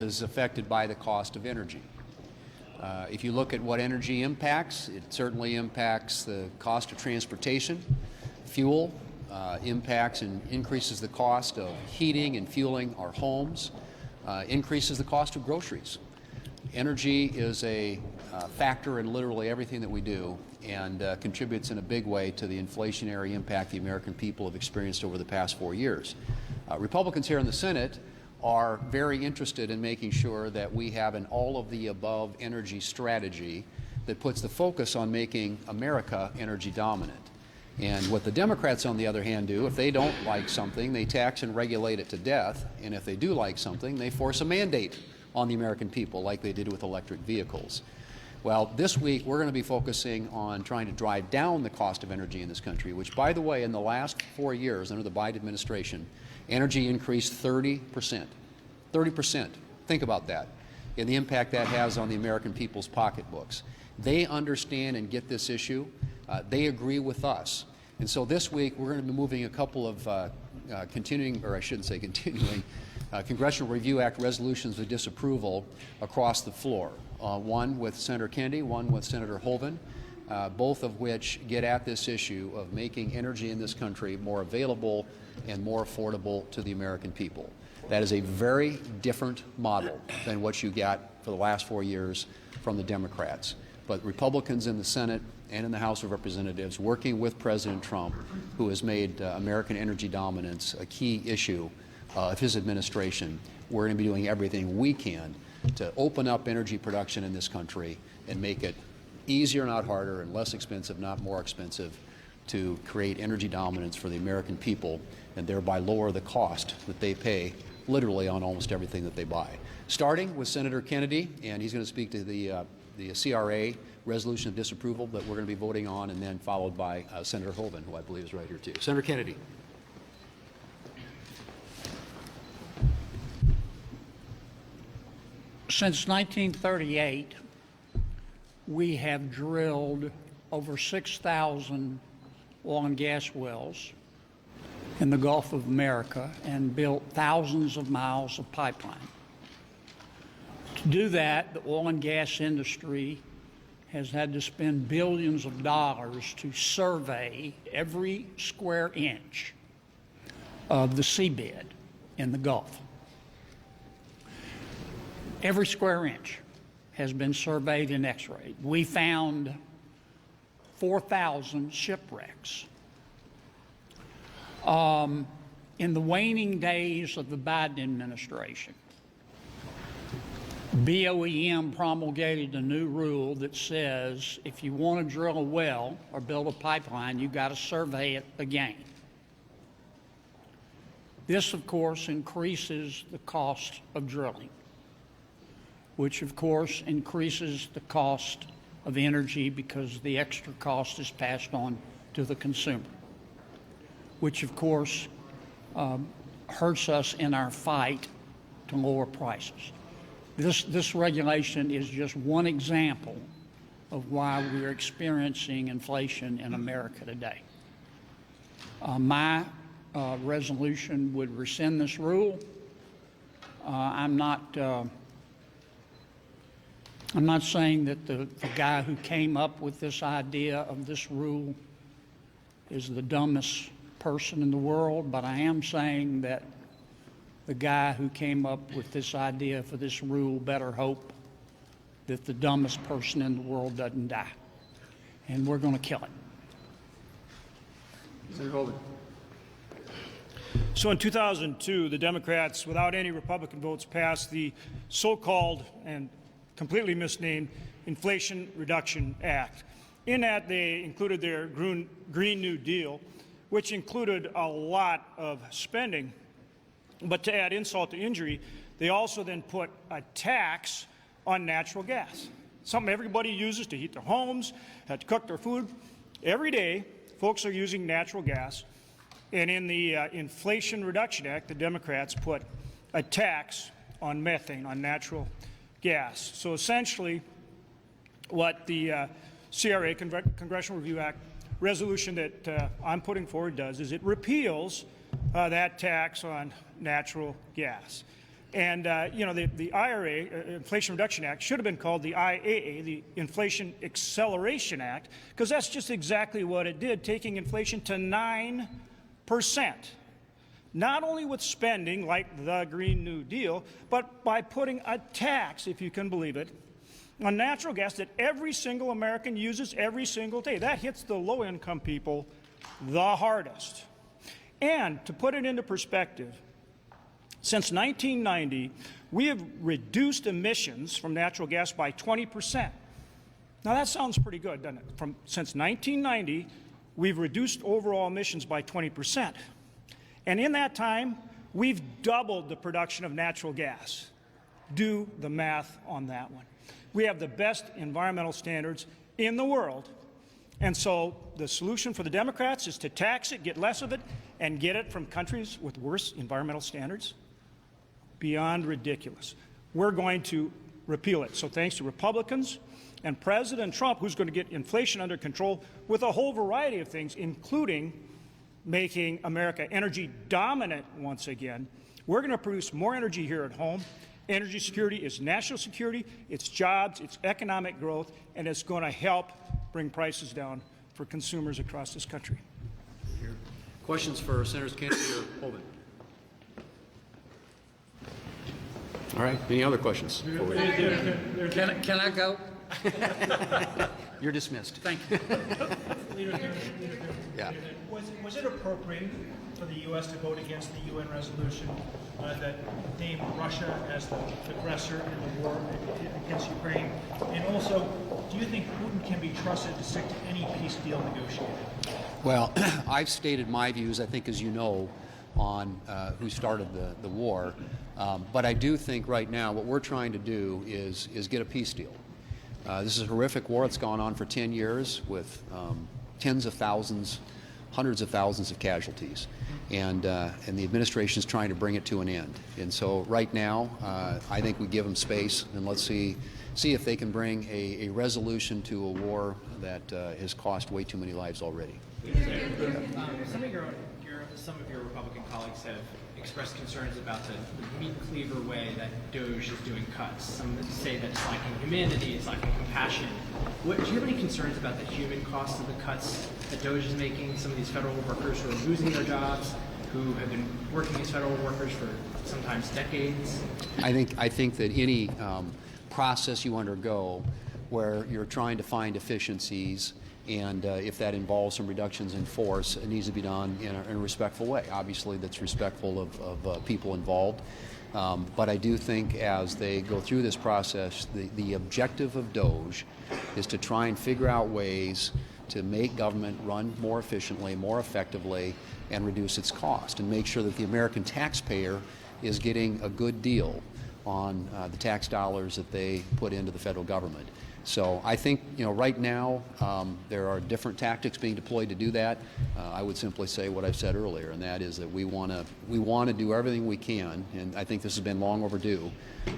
is affected by the cost of energy. If you look at what energy impacts, it certainly impacts the cost of transportation, fuel, impacts and increases the cost of heating and fueling our homes, increases the cost of groceries. Energy is a factor in literally everything that we do and contributes in a big way to the inflationary impact the American people have experienced over the past 4 years. Republicans here in the Senate are very interested in making sure that we have an all-of-the-above energy strategy that puts the focus on making America energy dominant. And what the Democrats, on the other hand, do, if they don't like something, they tax and regulate it to death, and if they do like something, they force a mandate on the American people, like they did with electric vehicles. Well, this week we're going to be focusing on trying to drive down the cost of energy in this country, which, by the way, in the last 4 years under the Biden administration, energy increased 30%. 30%. Think about that and the impact that has on the American people's pocketbooks. They understand and get this issue. They agree with us. And so this week we're going to be moving a couple of continuing, or I shouldn't say continuing, Congressional Review Act resolutions of disapproval across the floor. One with Senator Kennedy, one with Senator Hoeven, both of which get at this issue of making energy in this country more available and more affordable to the American people. That is a very different model than what you got for the last 4 years from the Democrats. But Republicans in the Senate and in the House of Representatives, working with President Trump, who has made American energy dominance a key issue of his administration, we're going to be doing everything we can to open up energy production in this country and make it easier, not harder, and less expensive, not more expensive, to create energy dominance for the American people and thereby lower the cost that they pay literally on almost everything that they buy. Starting with Senator Kennedy, and he's going to speak to the CRA resolution of disapproval that we're going to be voting on, and then followed by Senator Hoeven, who I believe is right here too. Senator Kennedy. Since 1938, we have drilled over 6,000 oil and gas wells in the Gulf of America and built thousands of miles of pipeline. To do that, the oil and gas industry has had to spend billions of dollars to survey every square inch of the seabed in the Gulf. Every square inch has been surveyed and x-rayed. We found 4,000 shipwrecks. In the waning days of the Biden administration, BOEM promulgated a new rule that says if you want to drill a well or build a pipeline, you've got to survey it again. This, of course, increases the cost of drilling, which, of course, increases the cost of energy because the extra cost is passed on to the consumer, which, of course, hurts us in our fight to lower prices. This regulation is just one example of why we're experiencing inflation in America today. My resolution would rescind this rule. I'm not saying that the guy who came up with this idea of this rule is the dumbest person in the world, but I am saying that the guy who came up with this idea for this rule better hope that the dumbest person in the world doesn't die. And we're going to kill it. Senator Hoeven. So in 2002, the Democrats, without any Republican votes, passed the so-called and completely misnamed Inflation Reduction Act. In that, they included their Green New Deal, which included a lot of spending. But to add insult to injury, they also then put a tax on natural gas, something everybody uses to heat their homes, to cook their food. Every day, folks are using natural gas. And in the Inflation Reduction Act, the Democrats put a tax on methane, on natural gas. So essentially, what the CRA, Congressional Review Act, resolution that I'm putting forward does is it repeals that tax on natural gas. And, you know, the IRA, Inflation Reduction Act, should have been called the IAA, the Inflation Acceleration Act, because that's just exactly what it did, taking inflation to 9%. Not only with spending, like the Green New Deal, but by putting a tax, if you can believe it, on natural gas that every single American uses every single day. That hits the low-income people the hardest. And to put it into perspective, since 1990, we have reduced emissions from natural gas by 20%. Now that sounds pretty good, doesn't it? Since 1990, we've reduced overall emissions by 20%. And in that time, we've doubled the production of natural gas. Do the math on that one. We have the best environmental standards in the world. And so the solution for the Democrats is to tax it, get less of it, and get it from countries with worse environmental standards. Beyond ridiculous. We're going to repeal it. So thanks to Republicans and President Trump, who's going to get inflation under control with a whole variety of things, including making America energy dominant once again, we're going to produce more energy here at home. Energy security is national security, it's jobs, it's economic growth, and it's going to help bring prices down for consumers across this country. Questions for Senators Kennedy or Hoeven? All right, any other questions? Can I go? You're dismissed. Thank you. Yeah. Was it appropriate for the U.S. to vote against the UN resolution that named Russia as the aggressor in the war against Ukraine? And also, do you think Putin can be trusted to stick to any peace deal negotiated? Well, I've stated my views, I think, as you know, on who started the war. But I do think right now what we're trying to do is get a peace deal. This is a horrific war. It's gone on for 10 years with tens of thousands, hundreds of thousands of casualties. And the administration is trying to bring it to an end. And so right now, I think we give them space, and let's see if they can bring a resolution to a war that has cost way too many lives already. Some of your Republican colleagues have expressed concerns about the meat cleaver way that DOGE is doing cuts. Some say that it's lacking humanity, it's lacking compassion. Do you have any concerns about the human cost of the cuts that DOGE is making? Some of these federal workers who are losing their jobs, who have been working as federal workers for sometimes decades? I think that any process you undergo where you're trying to find efficiencies, and if that involves some reductions in force, it needs to be done in a respectful way. Obviously, that's respectful of people involved. But I do think as they go through this process, the objective of DOGE is to try and figure out ways to make government run more efficiently, more effectively, and reduce its cost, and make sure that the American taxpayer is getting a good deal on the tax dollars that they put into the federal government. So I think, right now there are different tactics being deployed to do that. I would simply say what I've said earlier, and that is that we want to do everything we can, and I think this has been long overdue,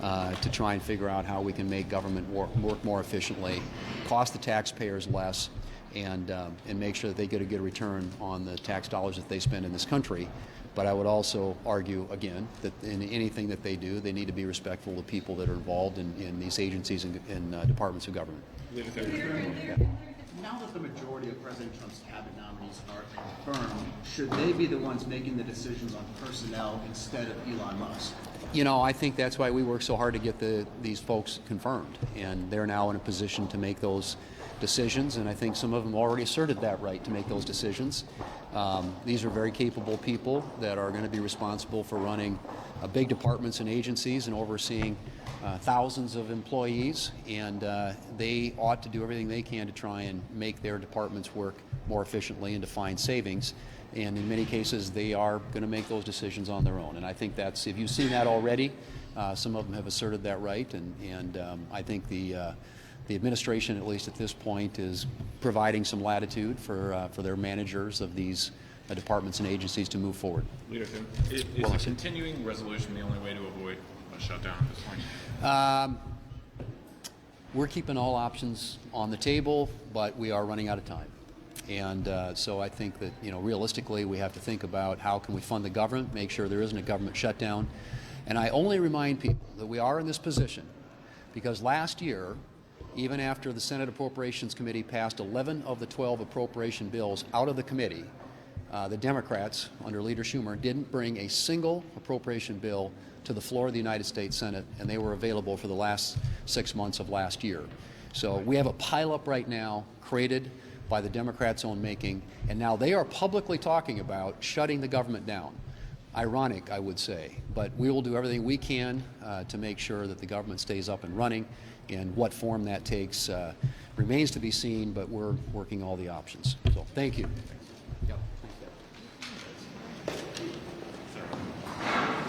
to try and figure out how we can make government work more efficiently, cost the taxpayers less, and make sure that they get a good return on the tax dollars that they spend in this country. But I would also argue, again, that in anything that they do, they need to be respectful of people that are involved in these agencies and departments of government. Now that the majority of President Trump's cabinet nominees are confirmed, should they be the ones making the decisions on personnel instead of Elon Musk? I think that's why we work so hard to get these folks confirmed, and they're now in a position to make those decisions, and I think some of them already asserted that right to make those decisions. These are very capable people that are going to be responsible for running big departments and agencies and overseeing thousands of employees, and they ought to do everything they can to try and make their departments work more efficiently and to find savings. And in many cases, they are going to make those decisions on their own. And I think that's, if you've seen that already, some of them have asserted that right, and I think the administration, at least at this point, is providing some latitude for their managers of these departments and agencies to move forward. Leader Thune, is a continuing resolution the only way to avoid a shutdown at this point? We're keeping all options on the table, but we are running out of time. And so I think that, realistically, we have to think about how can we fund the government, make sure there isn't a government shutdown, And I only remind people that we are in this position because last year, even after the Senate Appropriations Committee passed 11 of the 12 appropriation bills out of the committee, the Democrats, under Leader Schumer, didn't bring a single appropriation bill to the floor of the United States Senate, and they were available for the last 6 months of last year. So we have a pileup right now created by the Democrats' own making, and now they are publicly talking about shutting the government down. Ironic, I would say, but we will do everything we can to make sure that the government stays up and running. And what form that takes remains to be seen, but we're working all the options. So thank you.